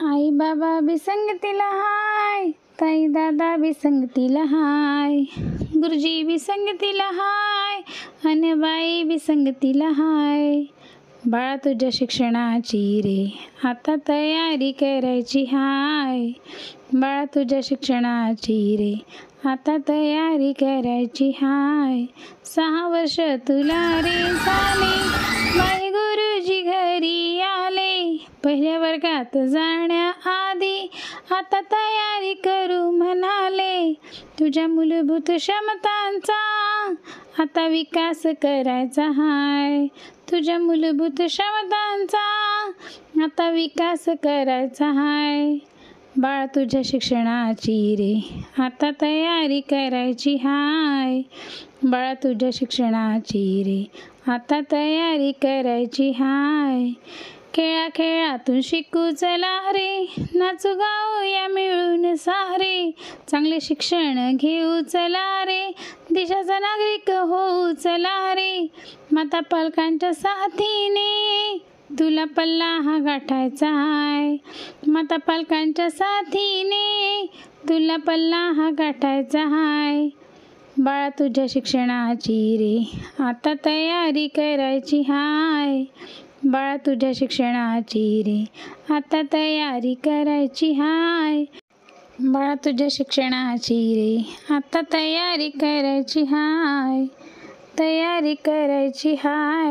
आई बाबा बी संगतीला हाय, ताई दादा बी संगतीला हाय, गुरुजी बी संगतीला हाय, अन बाई बी संगतीला हाय. बाळा तुझ्या शिक्षणाची रे आता तयारी करायची हाय. बाळा तुझ्या शिक्षणाची रे आता तयारी करायची हाय. 6 वर्ष तुला रे झाले, बाई गुरुजी घरी आले. पहिल्या वर्गात जाण्याआधी आता तयारी करू म्हणाले. तुझ्या मूलभूत क्षमतांचा आता विकास करायचा हाय. तुझ्या मूलभूत क्षमतांचा आता विकास करायचा हाय. बाळा तुझ्या शिक्षणाची रे आता तयारी करायची हाय. बाळा तुझ्या शिक्षणाची रे आता तयारी करायची हाय. खेळा खेळातून शिकू चला रे, नाचू गाऊया मिळून सारे. चांगले शिक्षण घेऊ चला रे, देशाचा नागरिक होऊ चला रे. माता पालकांच्या साथीने तुला पल्ला हा गाठायचा हाय. माता पालकांच्या साथीने तुला पल्ला हा गाठायचा हाय. बाळा तुझ्या शिक्षणाची रे आता तयारी करायची हाय. बाळा तुझ्या शिक्षणाची रे आता तयारी करायची हाय. बाळा तुझ्या शिक्षणाची रे आता तयारी करायची हाय. तयारी करायची हाय.